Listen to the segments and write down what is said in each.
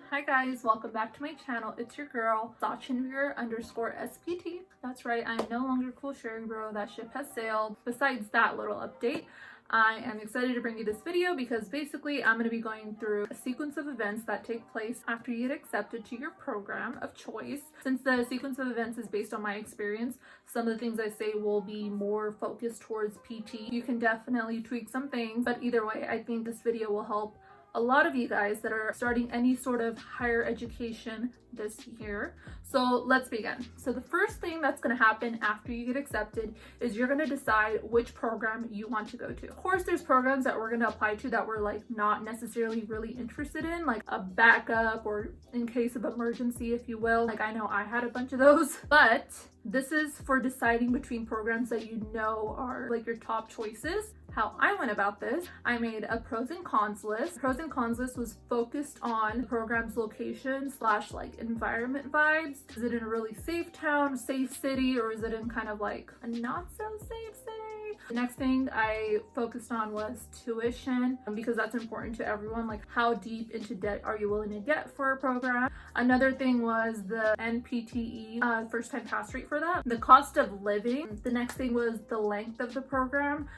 Hi guys, welcome back to my channel. It's your girl, _SPT. That's right, I am no longer Cool Sharing Bro. That ship has sailed. Besides that little update, I am excited to bring you this video because basically I'm going to be going through a sequence of events that take place after you get accepted to your program of choice. Since the sequence of events is based on my experience, some of the things I say will be more focused towards PT. You can definitely tweak some things, but either way, I think this video will help a lot of you guys that are starting any sort of higher education this year. So let's begin. So the first thing that's going to happen after you get accepted is you're going to decide which program you want to go to. Of course, there's programs that we're going to apply to that we're like not necessarily really interested in, like a backup or in case of emergency, if you will. Like I know I had a bunch of those, but this is for deciding between programs that you know are like your top choices. How I went about this, I made a pros and cons list. Pros and cons list was focused on the program's location / like environment vibes. Is it in a really safe town, safe city, or is it in kind of like a not so safe city? The next thing I focused on was tuition, because that's important to everyone. Like how deep into debt are you willing to get for a program? Another thing was the NPTE, first time pass rate for that. The cost of living. The next thing was the length of the program.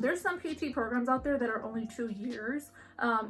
There's some PT programs out there that are only 2 years.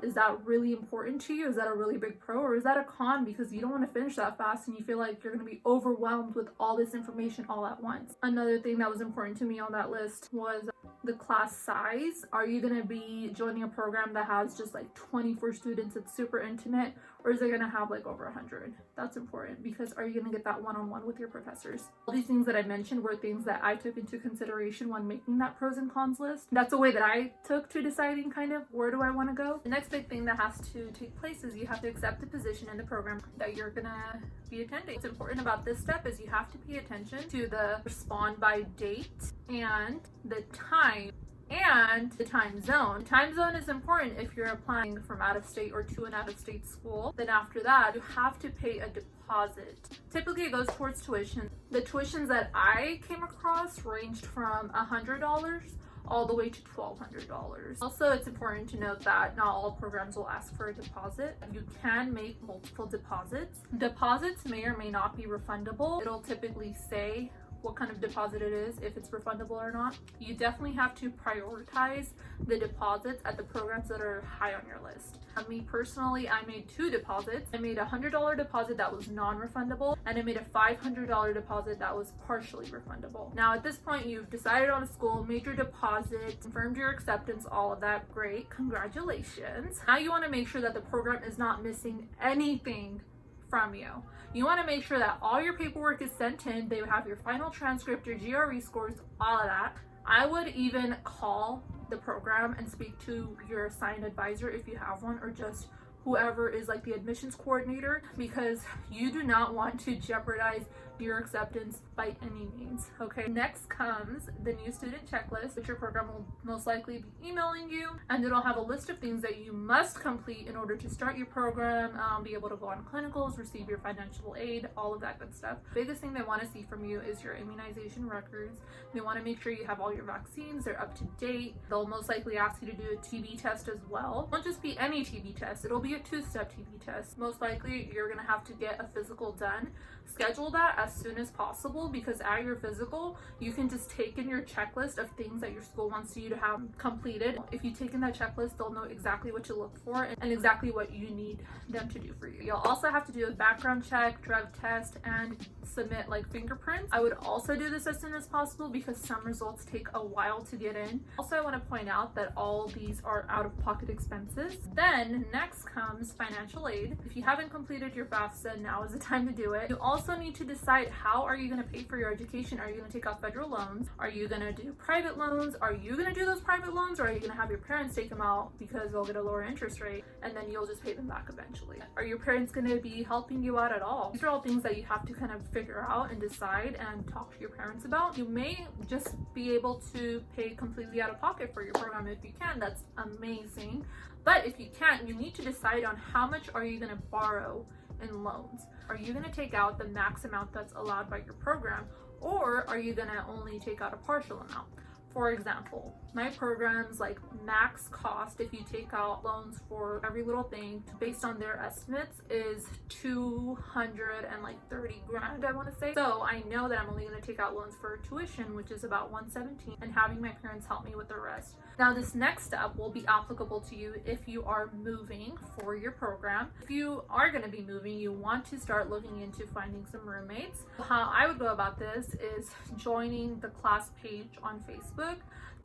Is that really important to you? Is that a really big pro, or is that a con because you don't want to finish that fast and you feel like you're going to be overwhelmed with all this information all at once? Another thing that was important to me on that list was the class size. Are you going to be joining a program that has just like 24 students, it's super intimate, or is it going to have like over 100? That's important because are you going to get that one-on-one with your professors? All these things that I mentioned were things that I took into consideration when making that pros and cons list. That's a way that I took to deciding kind of where do I want to go. The next big thing that has to take place is you have to accept the position in the program that you're going to be attending. What's important about this step is you have to pay attention to the respond by date and the time and the time zone. Time zone is important if you're applying from out of state or to an out of state school. Then after that, you have to pay a deposit. Typically it goes towards tuition. The tuitions that I came across ranged from $100 all the way to $1,200. Also, it's important to note that not all programs will ask for a deposit. You can make multiple deposits. Deposits may or may not be refundable. It'll typically say what kind of deposit it is, if it's refundable or not. You definitely have to prioritize the deposits at the programs that are high on your list. Me personally, I made 2 deposits. I made a $100 deposit that was non-refundable, and I made a $500 deposit that was partially refundable. Now at this point, you've decided on a school, made your deposit, confirmed your acceptance, all of that. Great, congratulations. Now you want to make sure that the program is not missing anything from you. You want to make sure that all your paperwork is sent in. They have your final transcript, your GRE scores, all of that. I would even call the program and speak to your assigned advisor if you have one, or just whoever is like the admissions coordinator, because you do not want to jeopardize your acceptance by any means. Okay, next comes the new student checklist, which your program will most likely be emailing you, and it'll have a list of things that you must complete in order to start your program, be able to go on clinicals, receive your financial aid, all of that good stuff. The biggest thing they want to see from you is your immunization records. They want to make sure you have all your vaccines, they're up to date. They'll most likely ask you to do a TB test as well. It won't just be any TB test, it'll be a 2-step TB test. Most likely you're going to have to get a physical done. Schedule that as soon as possible, because at your physical you can just take in your checklist of things that your school wants you to have completed. If you take in that checklist, they'll know exactly what to look for and exactly what you need them to do for you. You'll also have to do a background check, drug test, and submit like fingerprints. I would also do this as soon as possible because some results take a while to get in. Also, I want to point out that all these are out-of-pocket expenses. Then next comes financial aid. If you haven't completed your FAFSA, now is the time to do it. You also need to decide how are you going to pay for your education. Are you going to take out federal loans? Are you going to do private loans? Are you going to do those private loans, or are you going to have your parents take them out because they'll get a lower interest rate and then you'll just pay them back eventually? Are your parents going to be helping you out at all? These are all things that you have to kind of figure out and decide and talk to your parents about. You may just be able to pay completely out of pocket for your program. If you can, that's amazing. But if you can't, you need to decide on how much are you going to borrow in loans. Are you going to take out the max amount that's allowed by your program, or are you going to only take out a partial amount? For example, my programs like max cost, if you take out loans for every little thing based on their estimates, is 230 grand, I want to say. So I know that I'm only going to take out loans for tuition, which is about 117, and having my parents help me with the rest. Now this next step will be applicable to you if you are moving for your program. If you are going to be moving, you want to start looking into finding some roommates. How I would go about this is joining the class page on Facebook.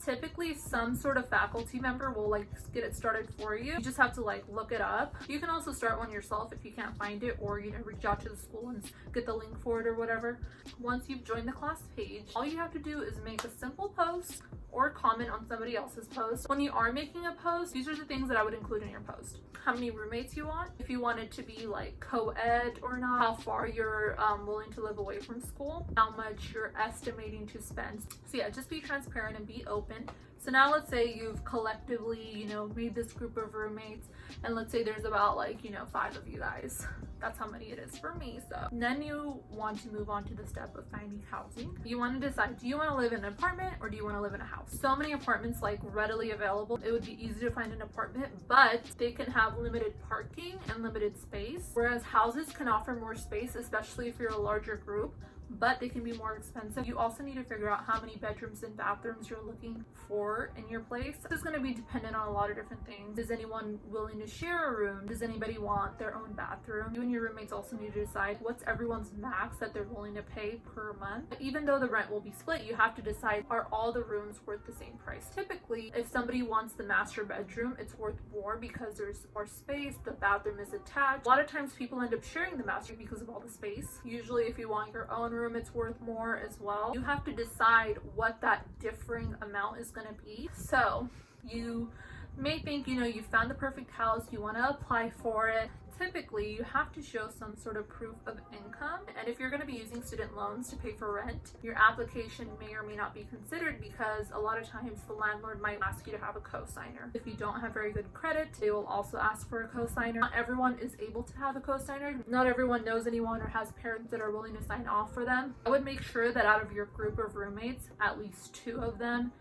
Typically some sort of faculty member will like get it started for you. You just have to like look it up. You can also start one yourself if you can't find it, or reach out to the school and get the link for it or whatever. Once you've joined the class page, all you have to do is make a simple post or comment on somebody else's post. When you are making a post, these are the things that I would include in your post. How many roommates you want, if you want it to be like co-ed or not, how far you're willing to live away from school, how much you're estimating to spend. So yeah, just be transparent and be open. So now let's say you've collectively, made this group of roommates, and let's say there's about 5 of you guys. That's how many it is for me. So then you want to move on to the step of finding housing. You want to decide, do you want to live in an apartment or do you want to live in a house? So many apartments readily available. It would be easy to find an apartment, but they can have limited parking and limited space, whereas houses can offer more space, especially if you're a larger group, but they can be more expensive. You also need to figure out how many bedrooms and bathrooms you're looking for in your place. This is going to be dependent on a lot of different things. Is anyone willing to share a room? Does anybody want their own bathroom? You and your roommates also need to decide what's everyone's max that they're willing to pay per month. Even though the rent will be split, you have to decide, are all the rooms worth the same price? Typically, if somebody wants the master bedroom, it's worth more because there's more space, the bathroom is attached. A lot of times people end up sharing the master because of all the space. Usually if you want your own room, it's worth more as well. You have to decide what that differing amount is going to be. So you may think, you found the perfect house, you want to apply for it. Typically, you have to show some sort of proof of income. And if you're going to be using student loans to pay for rent, your application may or may not be considered because a lot of times the landlord might ask you to have a co-signer. If you don't have very good credit, they will also ask for a co-signer. Not everyone is able to have a co-signer. Not everyone knows anyone or has parents that are willing to sign off for them. I would make sure that out of your group of roommates, at least 2 of them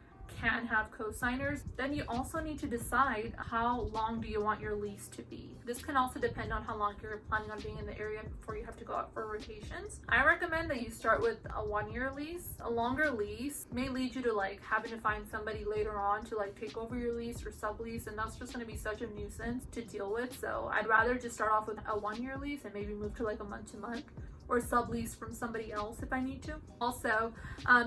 can have co-signers. Then you also need to decide, how long do you want your lease to be? This can also depend on how long you're planning on being in the area before you have to go out for rotations. I recommend that you start with a 1-year lease. A longer lease may lead you to having to find somebody later on to take over your lease or sublease, and that's just going to be such a nuisance to deal with. So I'd rather just start off with a 1-year lease and maybe move to a month-to-month or sublease from somebody else if I need to. Also,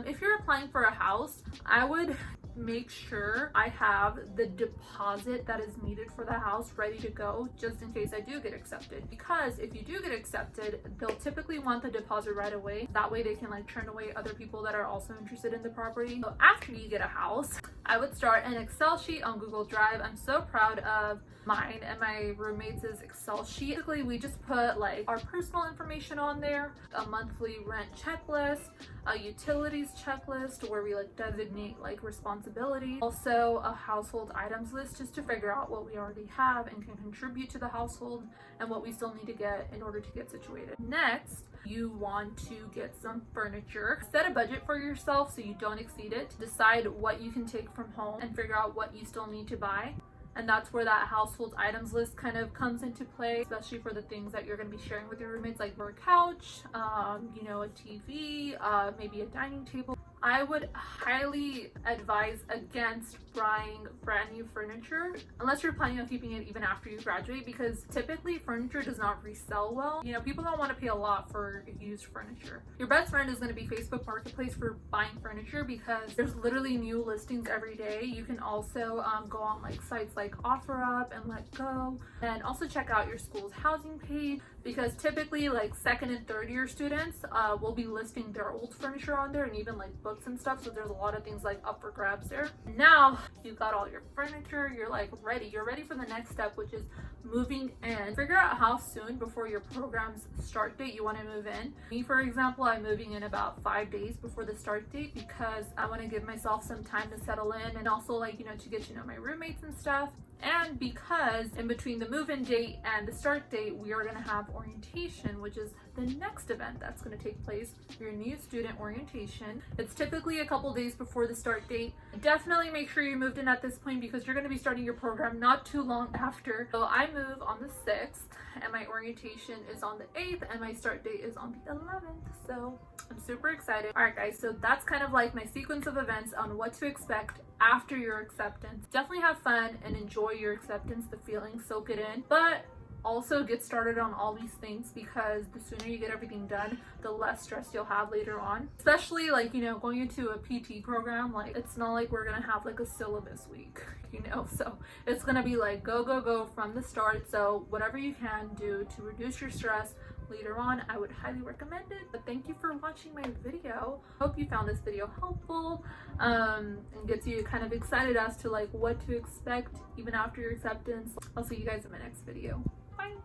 if you're applying for a house, I would make sure I have the deposit that is needed for the house ready to go just in case I do get accepted. Because if you do get accepted, they'll typically want the deposit right away. That way they can turn away other people that are also interested in the property. So after you get a house, I would start an Excel sheet on Google Drive. I'm so proud of mine and my roommates' Excel sheet. Basically, we just put our personal information on there, a monthly rent checklist, a utilities checklist where we designate responsibilities, also a household items list just to figure out what we already have and can contribute to the household and what we still need to get in order to get situated. Next, you want to get some furniture. Set a budget for yourself so you don't exceed it. Decide what you can take from home and figure out what you still need to buy. And that's where that household items list kind of comes into play, especially for the things that you're going to be sharing with your roommates, like a couch, a TV, maybe a dining table. I would highly advise against buying brand new furniture unless you're planning on keeping it even after you graduate, because typically furniture does not resell well. People don't want to pay a lot for used furniture. Your best friend is going to be Facebook Marketplace for buying furniture because there's literally new listings every day. You can also go on sites like OfferUp and Let Go, and also check out your school's housing page, because typically 2nd and 3rd year students will be listing their old furniture on there, and even books and stuff. So there's a lot of things up for grabs there. Now you've got all your furniture, you're ready. You're ready for the next step, which is moving in, figure out how soon before your program's start date you want to move in. Me, for example, I'm moving in about 5 days before the start date because I want to give myself some time to settle in and also, like, you know, to get to know my roommates and stuff. And because in between the move-in date and the start date, we are going to have orientation, which is the next event that's going to take place, your new student orientation. It's typically a couple days before the start date. Definitely make sure you moved in at this point because you're going to be starting your program not too long after. So I move on the 6th and my orientation is on the 8th and my start date is on the 11th. So I'm super excited. All right, guys, so that's kind of like my sequence of events on what to expect after your acceptance. Definitely have fun and enjoy your acceptance, the feeling, soak it in, but also get started on all these things because the sooner you get everything done, the less stress you'll have later on. Especially, like, you know, going into a PT program, like, it's not like we're gonna have like a syllabus week, you know, so it's gonna be like go go go from the start. So whatever you can do to reduce your stress later on, I would highly recommend it. But thank you for watching my video. Hope you found this video helpful and gets you kind of excited as to like what to expect even after your acceptance. I'll see you guys in my next video. Bye.